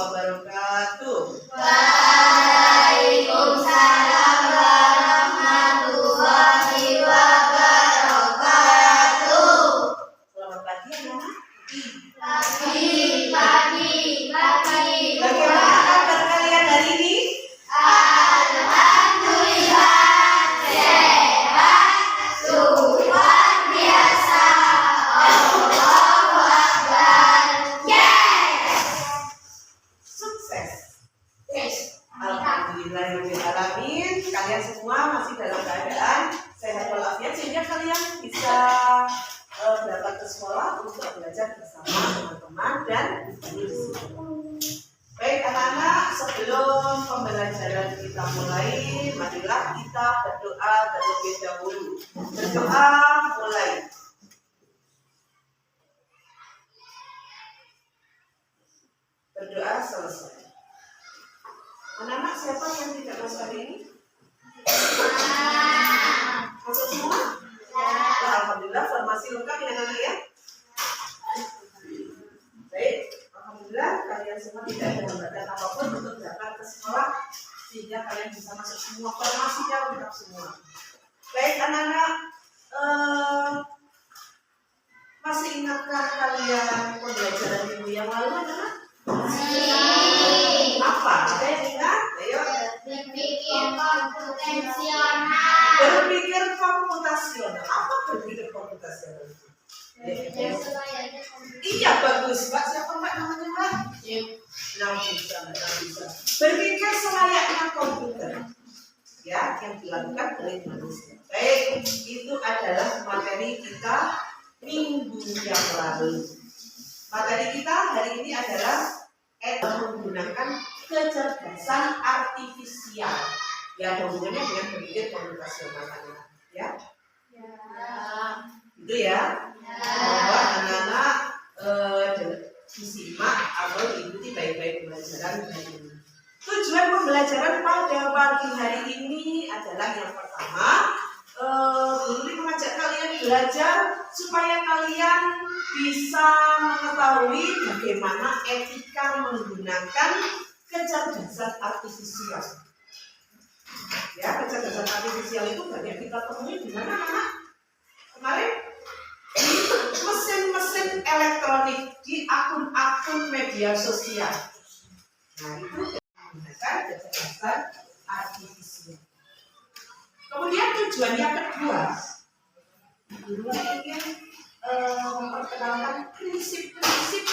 wabarakatuh. Waalaikumsalam warahmatullahi wabarakatuh. Selamat pagi anak-anak. Pagi. Bagaimana kabar kalian hari ini? Alhamdulillah sehat, luar biasa. Allahu Akbar. Yes. Sukses. Yes. Alhamdulillahirrahmanirrahim. Kalian semua masih dalam keadaan sehat walafiat sehingga kalian bisa berangkat ke sekolah untuk belajar bersama teman-teman dan guru di sini. Baik anak-anak, sebelum pembelajaran kita mulai, marilah kita berdoa terlebih dahulu. Berdoa mulai. Berdoa selesai. Anak-anak, siapa yang tidak masuk hari ini? Masuk semua? Alhamdulillah, formasi lengkap ya anak-anak ya. Baik, alhamdulillah kalian semua tidak ada hambatan apapun untuk berangkat ke sekolah sehingga kalian bisa masuk semua, formasinya lengkap semua. Baik anak-anak, masih ingatkah kalian pembelajaran minggu yang lalu anak-anak? Apa? Ada yang ingat? Ayo. Berpikir komputasional. Berpikir komputasional. Apa berpikir komputasional itu? Iya bagus Mbak. Siapa Mbak namanya Mbak? Nafisa. Berpikir selayaknya komputer. Ya, yang dilakukan oleh manusia. Baik, itu adalah materi kita minggu yang lalu. Materi kita hari ini adalah menggunakan kecerdasan artifisial yang hubungannya dengan berpikir komputasional, ya. Itu ya. Bahwa anak-anak disimak atau diikuti baik-baik pembelajaran hari ini. Tujuan pembelajaran pada pagi hari ini adalah yang pertama, guru mengajak kalian belajar supaya kalian bisa mengetahui bagaimana etika menggunakan kecerdasan artifisial. Ya, kecerdasan artifisial itu banyak kita temui di mana anak? Kemarin di mesin-mesin elektronik, di akun-akun media sosial. Nah, itu menggunakan kecerdasan artifisial. Kemudian tujuan yang kedua, guru ingin memperkenalkan prinsip-prinsip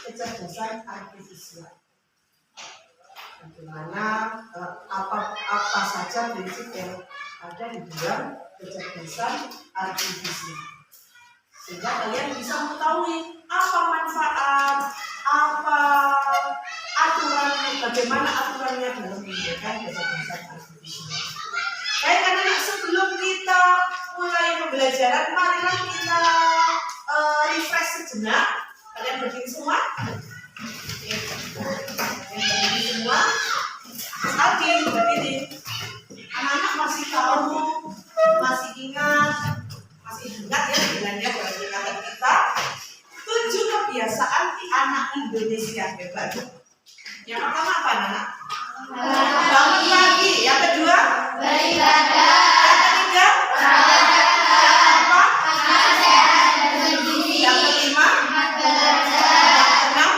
kecerdasan artifisial. Bagaimana apa saja prinsip yang ada di dalam kecerdasan artifisial, sehingga kalian bisa mengetahui apa manfaat, apa aturannya, bagaimana aturannya dalam menggunakan kecerdasan artifisial. Baik anak-anak, sebelum kita mulai pembelajaran, marilah kita refresh sejenak. Kalian berdiri semua? Berdiri semua. Aldi, berdiri. Anak-anak masih tahu, masih ingat ya dengan peringatan kita 7 kebiasaan anak Indonesia hebat. Yang pertama apa anak-anak? Bangun pagi. Yang kedua? Beribadah. Yang ketiga? Yang keempat? Yang kelima? Yang keenam?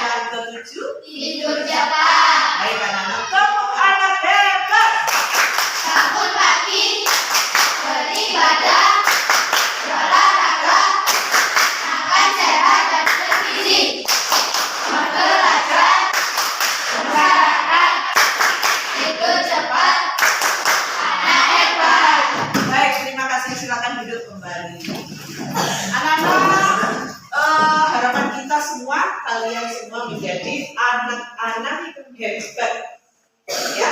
Yang ketujuh? Tidur cepat. Baik anak-anak, tepuk anak hebat. Bangun pagi. Beribadah. Olahraga. Makan sehat dan bergizi. Belajar. Masyarakat. Tidur cepat. Anak hebat. Baik, terima kasih. Silakan duduk kembali. Anak-anak, harapan kita semua, kalian semua menjadi anak-anak hebat. Ya,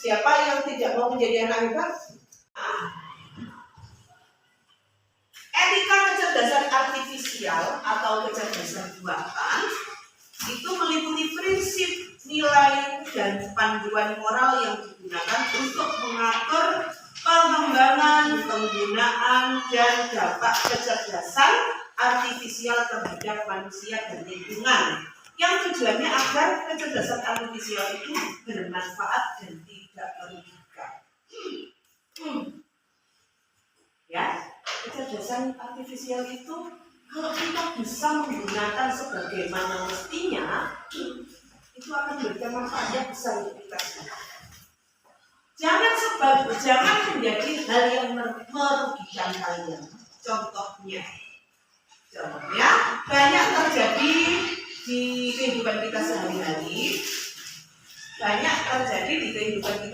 siapa yang tidak mau menjadi anak hebat? Etika kecerdasan artifisial atau kecerdasan buatan itu meliputi prinsip, nilai, dan panduan moral yang digunakan untuk mengatur pengembangan, penggunaan, dan dampak kecerdasan artifisial terhadap manusia dan lingkungan yang tujuannya agar kecerdasan artifisial itu bermanfaat dan tidak merugikan. Ya, kecerdasan artifisial itu kalau kita bisa menggunakan sebagaimana mestinya, itu akan memberikan manfaat yang besar untuk kita semua. Jangan menjadi hal yang merugikan kalian. Contohnya banyak terjadi di kehidupan kita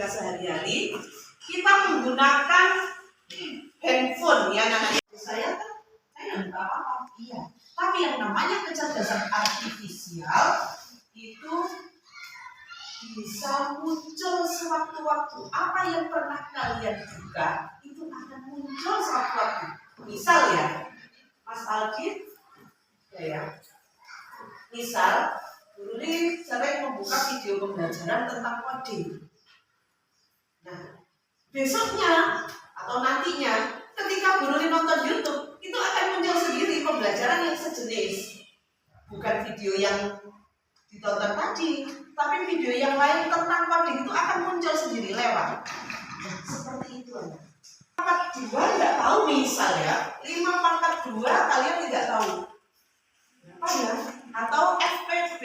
sehari-hari. Kita menggunakan handphone ya namanya. Saya nggak apa-apa, iya. Tapi yang namanya kecerdasan artifisial itu bisa muncul sewaktu-waktu. Apa yang pernah kalian duga itu akan muncul sewaktu-waktu. Misal ya, Mas Alkit, ya. Misal, dulu nih saya membuka video pembelajaran tentang coding. Nah, besoknya atau nantinya, ketika Guru nonton YouTube, itu akan muncul sendiri pembelajaran yang sejenis. Bukan video yang ditonton tadi, tapi video yang lain tentang coding itu akan muncul sendiri lewat. Nah, seperti itu aja. Pangkat 2 nggak tahu misal ya, 5 pangkat 2 kalian tidak tahu. Apa ya? Atau FPB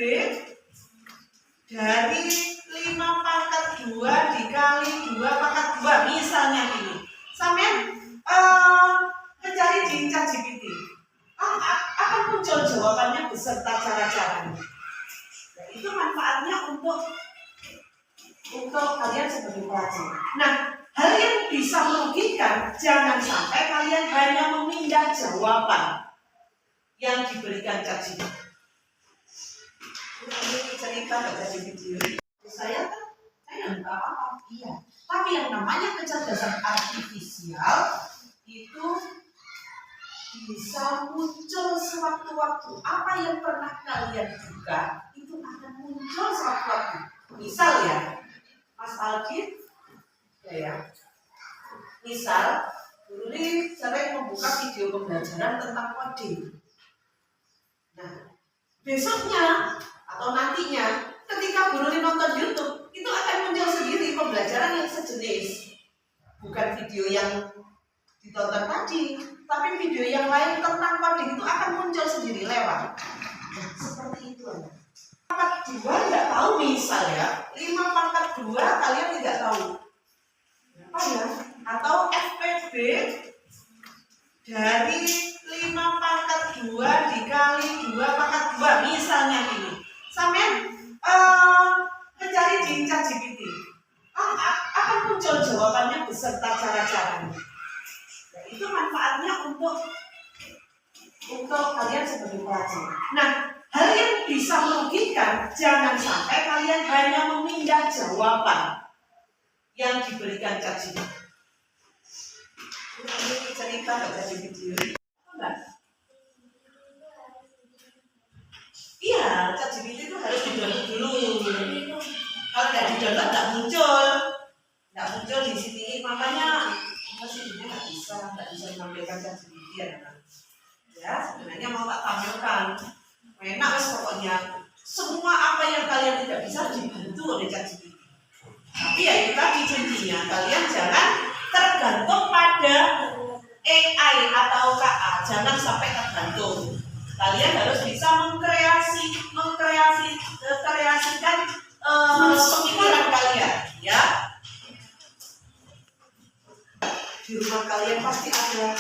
dari 5 pangkat 2 dikali 2 pangkat 2 misalnya ini. Sampai mencari di ChatGPT. Akan muncul jawabannya beserta cara-caranya. Nah, itu manfaatnya untuk kalian sebagai pelajar. Nah, hal yang bisa merugikan, jangan sampai kalian hanya memindah jawaban yang diberikan ChatGPT. Ini cerita baca di video. Saya nggak apa-apa, iya. Tapi yang namanya kecerdasan artifisial itu bisa muncul sewaktu-waktu. Apa yang pernah kalian duga itu akan muncul sewaktu-waktu. Misal ya, Mas Alkit, ya. Misal, dulu nih saya membuka video pembelajaran tentang coding. Nah, besoknya atau nantinya, ketika Guru nonton YouTube, itu akan muncul sendiri pembelajaran yang sejenis. Bukan video yang ditonton tadi, tapi video yang lain tentang coding itu akan muncul sendiri lewat. Nah, seperti itu aja. Pangkat 2 nggak tahu misal ya, 5 pangkat 2 kalian tidak tahu. Apa ya? Atau FPB dari 5 pangkat 2 dikali 2 pangkat 2 misalnya ini. Sampai mencari di ChatGPT. Akan muncul jawabannya beserta cara-caranya. Nah, itu manfaatnya untuk kalian sebagai pelajar. Nah, hal yang bisa merugikan, jangan sampai kalian hanya memindah jawaban yang diberikan ChatGPT. Ini cerita baca di video. Enggak? Iya, ChatGPT itu harus di-download dulu. Kalau nggak di-download nggak muncul di sini. Makanya ini nggak bisa menampilkan ChatGPT ya. Sebenarnya mau tak tampilkan. Enak wes pokoknya. Semua apa yang kalian tidak bisa dibantu oleh ChatGPT. Tapi ya itu tadi kuncinya, kalian jangan tergantung pada AI atau KA, jangan sampai tergantung. Kalian harus bisa mengkreasikan pemikiran kalian, ya. Di rumah kalian pasti ada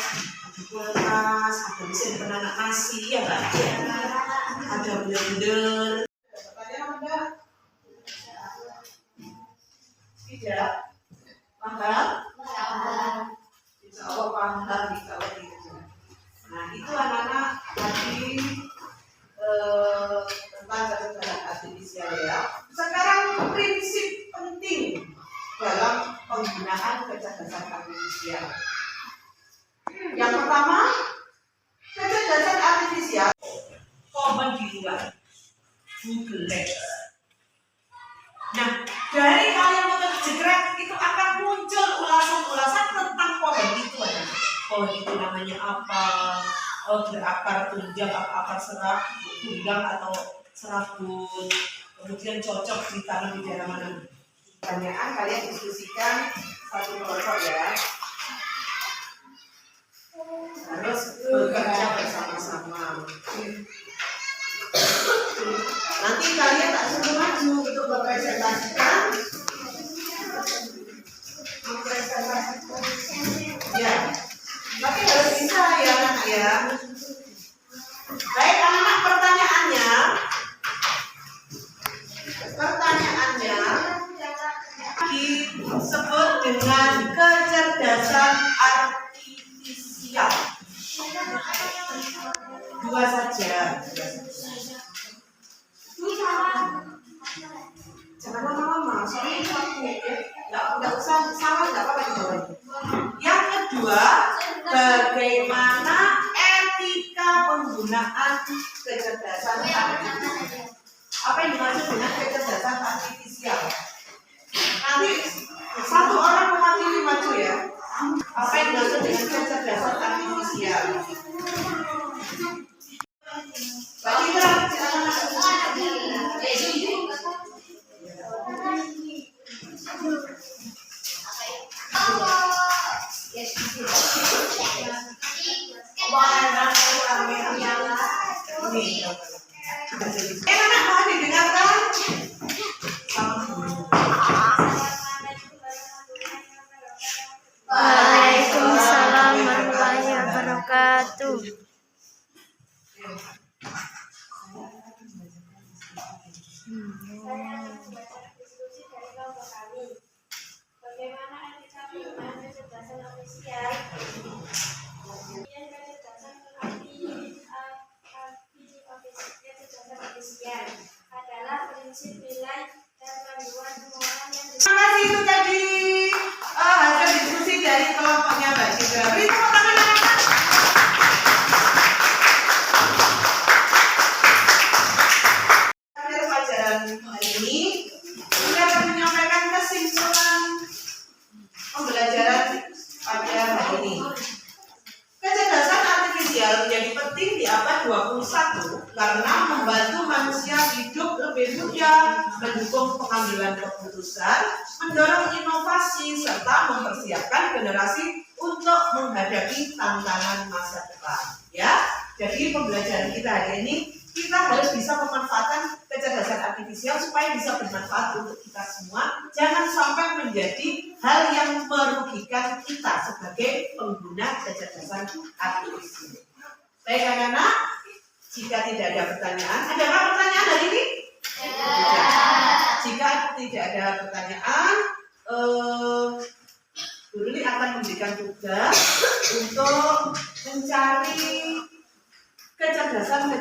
kulkas, ada mesin penanak nasi, ya nggak? Ada blender. Pertanyaan apa? Tidak paham? Insya Allah paham, insya Allah tidak. Nah, itu anak-anak tadi tentang kecerdasan artifisial ya. Sekarang prinsip penting dalam penggunaan kecerdasan artifisial. Yang pertama, kecerdasan artifisial common di luar Google Lens. Nah, dari kalian mengejegrek itu akan muncul ulasan-ulasan tentang pohon itu aja. Pohon itu namanya apa? Berakar tunjang, akar serat, tunggang atau serabut, kemudian cocok ditaruh di daerah mana? Pertanyaan kalian diskusikan satu kelompok ya. Harus bekerja bersama-sama. Nanti kalian tak suruh maju untuk mempresentasikan. Ya, tapi harus bisa ya anak ya. Baik anak-anak, pertanyaannya disebut dengan kecerdasan artifisial. Dua saja. Jangan lama-lama, soalnya itu aku ya. Nggak usah salah, nggak apa-apa dijawab. Yang kedua, bagaimana etika penggunaan kecerdasan artifisial? Apa yang dimaksud dengan kecerdasan artifisial? Nanti satu orang mewakili maju ya. Apa yang dimaksud dengan kecerdasan artifisial? Bagi anak mau didengarkan? Waalaikumsalam warahmatullahi wabarakatuh. Saya akan membaca diskusi dari kelompok kami. Bagaimana etika penggunaan kecerdasan artifisial? Kemudian kecerdasan artifisial adalah prinsip nilai dan panduan kemauan yang Terima kasih, itu tadi hasil diskusi dari kelompoknya Mbak Citra. Beri tepuk tangan anak-anak. Akhir pelajaran hari ini kita akan menyampaikan kesimpulan pembelajaran pada hari ini. Kecerdasan artifisial menjadi penting di abad 21 karena membantu manusia hidup lebih mudah, mendukung pengambilan keputusan, mendorong inovasi, serta mempersiapkan generasi untuk menghadapi tantangan masa depan. Ya, jadi pembelajaran kita hari ini kita harus bisa memanfaatkan kecerdasan artifisial supaya bisa bermanfaat untuk kita semua. Jangan sampai menjadi hal yang merugikan kita sebagai pengguna kecerdasan artifisial. Baik anak-anak, jika tidak ada pertanyaan, ada apa pertanyaan hari ini? Jika tidak ada pertanyaan, Bu Lili akan memberikan tugas untuk mencari kecerdasan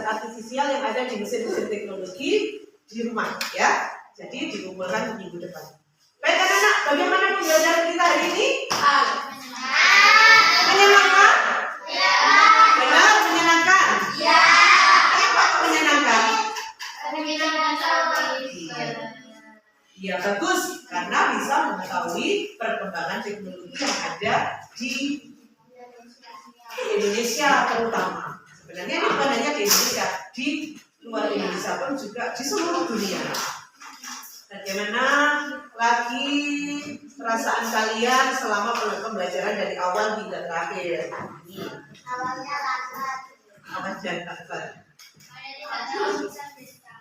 artifisial yang ada di mesin-mesin teknologi di rumah, ya. Jadi dikumpulkan minggu depan. Baik anak-anak, bagaimana pembelajaran kita hari ini? Menyenangkan? Benar, menyenangkan? Kenapa menyenangkan? Ya bagus, karena bisa mengetahui perkembangan teknologi yang ada di Indonesia terutama. Sebenarnya ini bukan hanya di Indonesia, di luar Indonesia pun juga di seluruh dunia. Bagaimana lagi perasaan kalian selama pembelajaran dari awal hingga terakhir? Awal dan terakhir.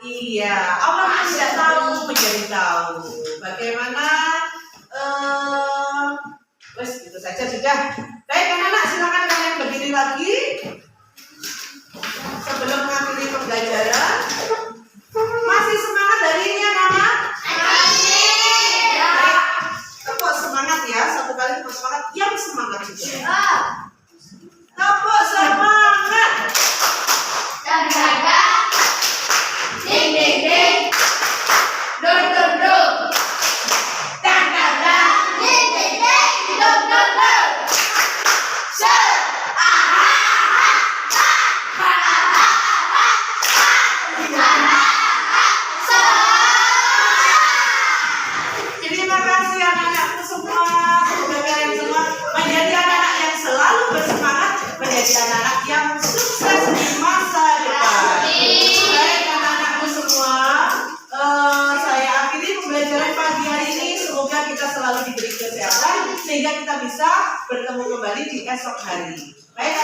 Iya, awalnya tidak tahu menjadi tahu. Bagaimana? Wes itu saja sudah. Baik anak-anak, silakan kalian berdiri lagi sebelum mengakhiri pembelajaran. Masih semangat hari ini anak-anak? Baik, tepuk semangat ya. Satu kali tepuk semangat yang semangat juga. Tepuk semangat. Dan jaga ding ding ding, dor dor dor. kita selalu diberi kesehatan sehingga kita bisa bertemu kembali di esok hari. Baik,